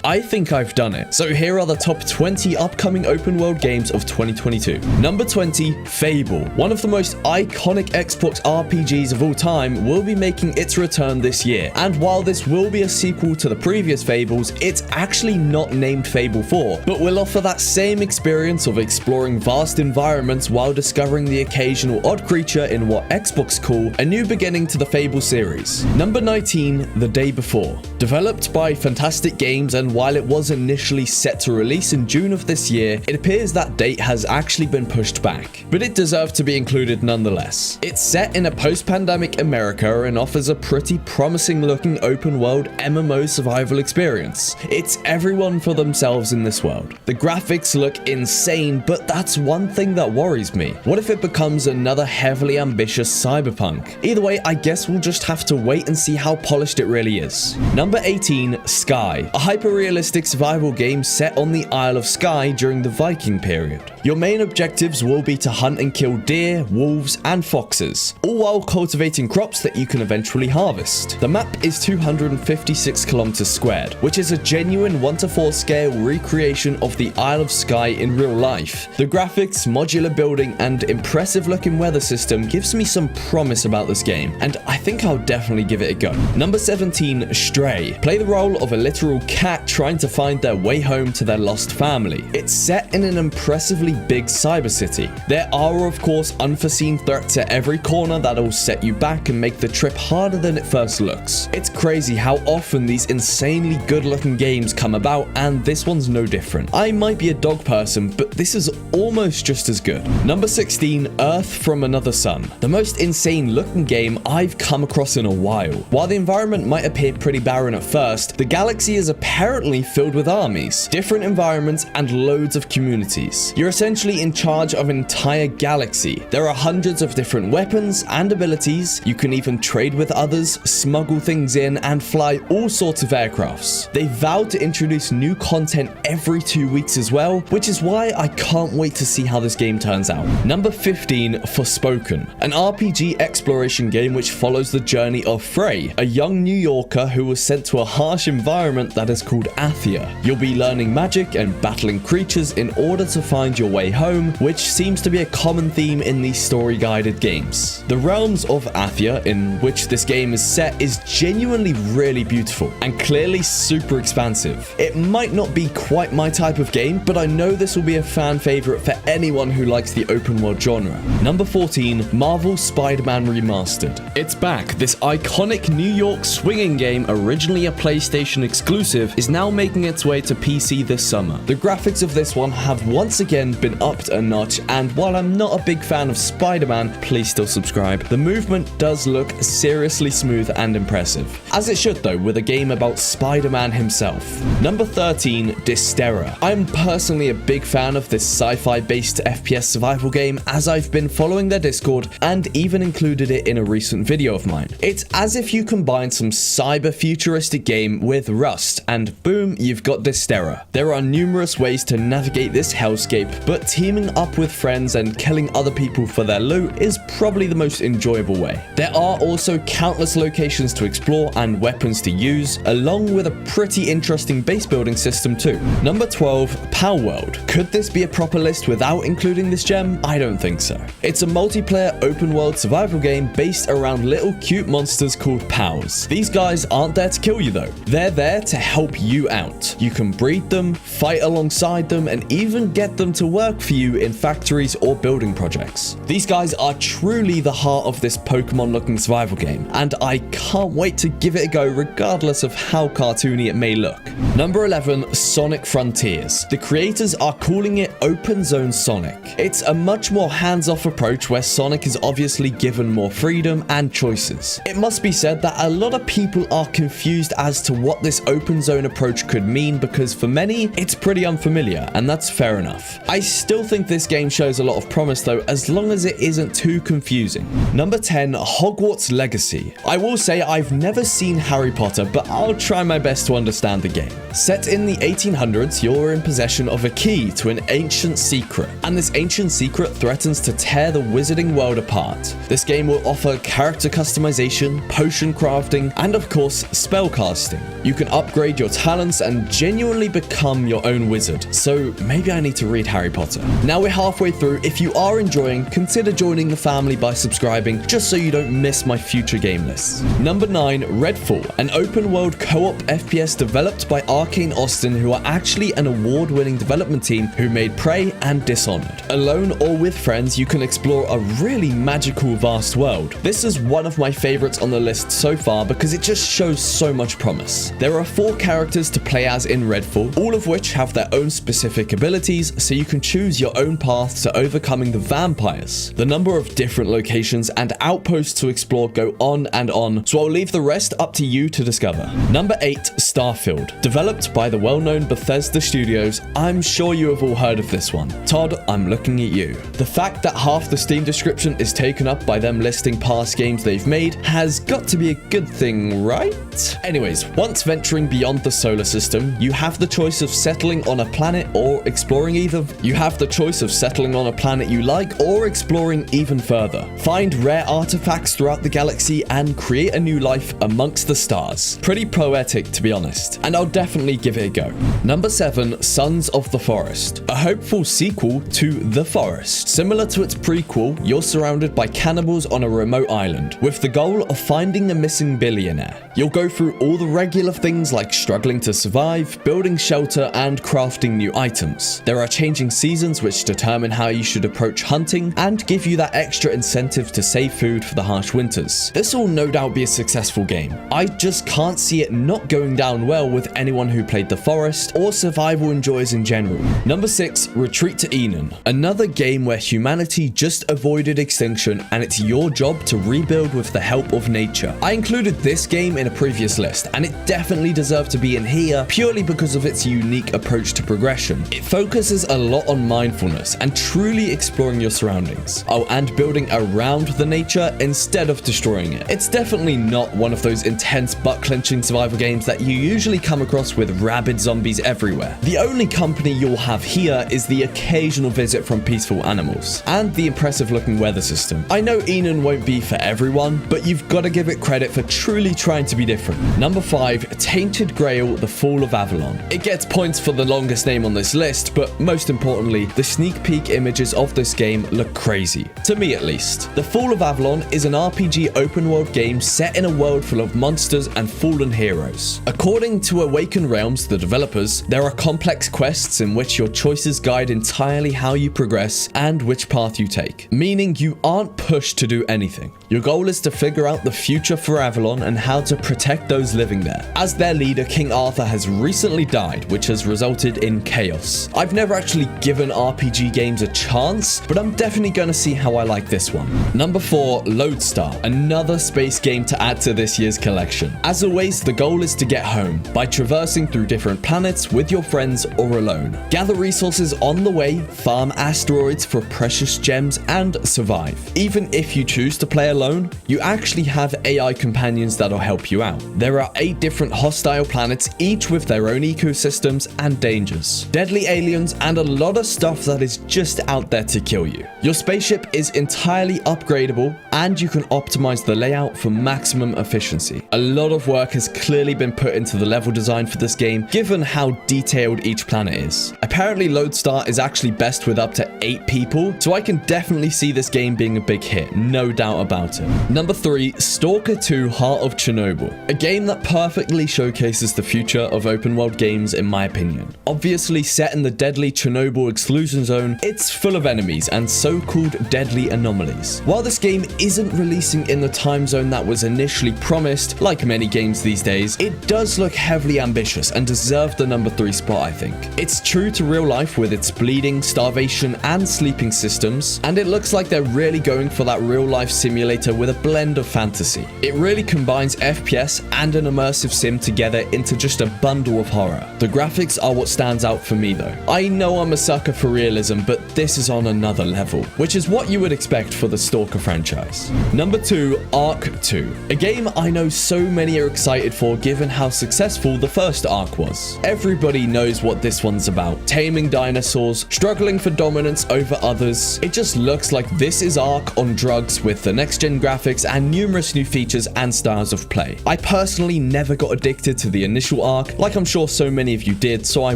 I think I've done it. So here are the top 20 upcoming open world games of 2022. Number 20, Fable. One of the most iconic Xbox RPGs of all time will be making its return this year. And while this will be a sequel to the previous Fables, it's actually not named Fable 4, but will offer that same experience of exploring vast environments while discovering the occasional odd creature in what Xbox call a new beginning to the Fable series. Number 19, The Day Before. Developed by Fantastic Games, and while it was initially set to release in June of this year, it appears that date has actually been pushed back. But it deserved to be included nonetheless. It's set in a post-pandemic America and offers a pretty promising looking open world MMO survival experience. It's everyone for themselves in this world. The graphics look insane, but that's one thing that worries me. What if it becomes another heavily ambitious Cyberpunk? Either way, I guess we'll just have to wait and see how polished it really is. Number 18, Sky. A hyper-realistic survival game set on the Isle of Skye during the Viking period. Your main objectives will be to hunt and kill deer, wolves, and foxes, all while cultivating crops that you can eventually harvest. The map is 256 kilometers squared, which is a genuine 1:4 scale recreation of the Isle of Skye in real life. The graphics, modular building, and impressive looking weather system gives me some promise about this game, and I think I'll definitely give it a go. Number 17, Stray. Play the role of a literal cat trying to find their way home to their lost family. It's set in an impressively big cyber city. There are of course unforeseen threats at every corner that'll set you back and make the trip harder than it first looks. It's crazy how often these insanely good looking games come about, and this one's no different. I might be a dog person, but this is almost just as good. Number 16, Earth from Another Sun. The most insane looking game I've come across in a while. While the environment might appear pretty barren at first, the galaxy is apparently filled with armies, different environments, and loads of communities. You're essentially in charge of an entire galaxy. There are hundreds of different weapons and abilities. You can even trade with others, smuggle things in, and fly all sorts of aircrafts. They vowed to introduce new content every 2 weeks as well, which is why I can't wait to see how this game turns out. Number 15, Forspoken. An RPG exploration game which follows the journey of Frey, a young New Yorker who was sent to a harsh environment that is called Athia. You'll be learning magic and battling creatures in order to find your way home, which seems to be a common theme in these story-guided games. The realms of Athia, in which this game is set, is genuinely really beautiful and clearly super expansive. It might not be quite my type of game, but I know this will be a fan favorite for anyone who likes the open world genre. Number 14, Marvel Spider-Man Remastered. It's back. This iconic New York swinging game, originally a PlayStation exclusive, is now making its way to PC this summer. The graphics of this one have once again been upped a notch, and while I'm not a big fan of Spider-Man, please still subscribe, the movement does look seriously smooth and impressive. As it should though, with a game about Spider-Man himself. Number 13, Distera. I'm personally a big fan of this sci-fi based FPS survival game, as I've been following their Discord and even included it in a recent video of mine. It's as if you combine some cyber futuristic game with Rust, and boom, you've got Distera. There are numerous ways to navigate this hellscape, but teaming up with friends and killing other people for their loot is probably the most enjoyable way. There are also countless locations to explore and weapons to use, along with a pretty interesting base building system too. Number 12, Palworld. Could this be a proper list without including this gem? I don't think so. It's a multiplayer open world survival game based around little cute monsters called pals. These guys aren't there to kill you though. They're there to help you out. You can breed them, fight alongside them, and even get them to work for you in factories or building projects. These guys are truly the heart of this Pokemon looking survival game, and I can't wait to give it a go regardless of how cartoony it may look. Number 11, Sonic Frontiers. The creators are calling it Open Zone Sonic. It's a much more hands-off approach where Sonic is obviously given more freedom and choices. It must be said that a lot of people are confused as to what this open zone approach could mean, because for many, it's pretty unfamiliar, and that's fair enough. I still think this game shows a lot of promise though, as long as it isn't too confusing. Number 10, Hogwarts Legacy. I will say I've never seen seen Harry Potter, but I'll try my best to understand the game. Set in the 1800s, you're in possession of a key to an ancient secret, and this ancient secret threatens to tear the wizarding world apart. This game will offer character customization, potion crafting, and of course, spellcasting. You can upgrade your talents and genuinely become your own wizard, so maybe I need to read Harry Potter. Now we're halfway through. If you are enjoying, consider joining the family by subscribing, just so you don't miss my future game lists. Number 9, Redfall, an open world co-op FPS developed by Arcane Austin, who are actually an award-winning development team who made Prey and Dishonored. Alone or with friends, you can explore a really magical, vast world. This is one of my favorites on the list so far because it just shows so much promise. There are 4 characters to play as in Redfall, all of which have their own specific abilities, so you can choose your own path to overcoming the vampires. The number of different locations and outposts to explore go on and on, so I'll leave the rest up to you to discover. Number 8, Starfield. Developed by the well-known Bethesda Studios, I'm sure you have all heard of this one. Todd, I'm looking at you. The fact that half the Steam description is taken up by them listing past games they've made has got to be a good thing, right? Anyways, once venturing beyond the solar system, you have the choice of settling on a planet or exploring either. You have the choice of settling on a planet you like or exploring even further. Find rare artifacts throughout the galaxy and create a new life amongst the stars. Pretty poetic, to be honest, and I'll definitely give it a go. Number 7, Sons of the Forest, a hopeful sequel to The Forest. Similar to its prequel, you're surrounded by cannibals on a remote island, with the goal of finding the missing billionaire. You'll go through all the regular things like struggling to survive, building shelter, and crafting new items. There are changing seasons which determine how you should approach hunting and give you that extra incentive to save food for the harsh winters. This will no doubt be a successful game. I just can't see it not going down well with anyone who played The Forest or survival enjoyers in general. Number 6, Retreat to Enon, another game where humanity just avoided extinction and it's your job to rebuild with the help of nature. I included this game in a previous list, and it definitely deserved to be in here purely because of its unique approach to progression. It focuses a lot on mindfulness and truly exploring your surroundings. Oh, and building around the nature instead of destroying it. It's definitely not one of those intense butt-clenching survival games that you usually come across with rabid zombies everywhere. The only company you'll have here is the occasional visit from peaceful animals and the impressive looking weather system. I know Enon won't be for everyone, but you've got to give it credit for truly trying to be different. Number 5, Tainted Grail, The Fall of Avalon. It gets points for the longest name on this list, but most importantly, the sneak peek images of this game look crazy. To me at least. The Fall of Avalon is an RPG open world game set in a world full of monsters and fallen heroes. According to Awaken Realms, the developers, there are complex quests in which your choices guide entirely how you progress and which path you take, meaning you aren't pushed to do anything. Your goal is to figure out the future for Avalon and how to protect those living there. As their leader, King Arthur has recently died, which has resulted in chaos. I've never actually given RPG games a chance, but I'm definitely going to see how I like this one. Number 4, Lodestar, another space game to add to this year's collection. As always, the goal is to get home by traversing through different planets with your friends or alone. Gather resources on the way, farm asteroids for precious gems, and survive. Even if you choose to play alone, you actually have AI companions that'll help you out. There are 8 different hostile planets, each with their own ecosystems and dangers, deadly aliens, and a lot of stuff that is just out there to kill you. Your spaceship is entirely upgradable, and you can optimize the layout for maximum efficiency. A lot of work has clearly been put into the level design for this game, given how detailed each planet is. Apparently, Lodestar is actually best with up to 8 people, so I can definitely see this game being a big hit, no doubt about it. Number 3, Stalker 2: Heart of Chernobyl, a game that perfectly showcases the future of open world games in my opinion. Obviously set in the deadly Chernobyl exclusion zone, it's full of enemies and so-called deadly anomalies. While this game isn't releasing in the time zone that was initially promised, like many games these days, it does look heavily ambitious and deserved the number 3 spot, I think. It's true to real life with its bleeding, starvation, and sleeping systems, and it looks like they're really going for that real life simulator with a blend of fantasy. It really combines FPS and an immersive sim together into just a bundle of horror. The graphics are what stands out for me though. I know I'm a sucker for realism, but this is on another level, which is what you would expect for the Stalker franchise. Number 2, Ark 2, a game I know know so many are excited for given how successful the first arc was. Everybody knows what this one's about: taming dinosaurs, struggling for dominance over others. It just looks like this is Ark on drugs with the next gen graphics and numerous new features and styles of play. I personally never got addicted to the initial Ark, like I'm sure so many of you did, so I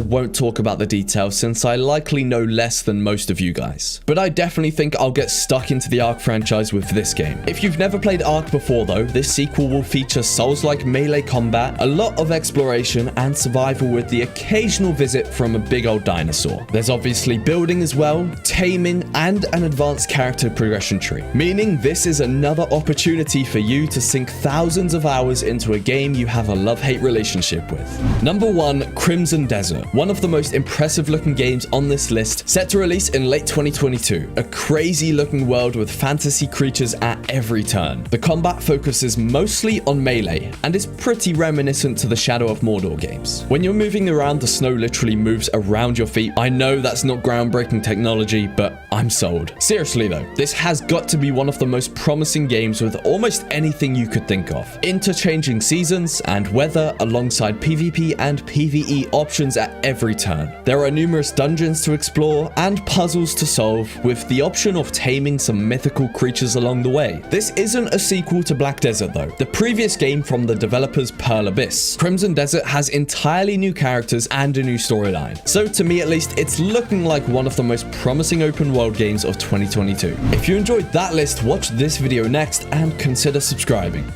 won't talk about the details since I likely know less than most of you guys. But I definitely think I'll get stuck into the Ark franchise with this game. If you've never played Ark before though, this sequel will feature Souls-like melee combat, a lot of exploration and survival with the occasional visit from a big old dinosaur. There's obviously building as well, taming, and an advanced character progression tree, meaning this is another opportunity for you to sink thousands of hours into a game you have a love-hate relationship with. Number 1, Crimson Desert, one of the most impressive looking games on this list, set to release in late 2022. A crazy looking world with fantasy creatures at every turn. The combat focuses mostly on melee and is pretty reminiscent to the Shadow of Mordor games. When you're moving around, the snow literally moves around your feet. I know that's not groundbreaking technology, but I'm sold. Seriously though, this has got to be one of the most promising games with almost anything you could think of. Interchanging seasons and weather alongside PvP and PvE options at every turn. There are numerous dungeons to explore and puzzles to solve, with the option of taming some mythical creatures along the way. This isn't a sequel to Black Desert though, the previous game from the developers Pearl Abyss. Crimson Desert has entirely new characters and a new storyline. So to me at least, it's looking like one of the most promising open world games of 2022. If you enjoyed that list, watch this video next and consider subscribing.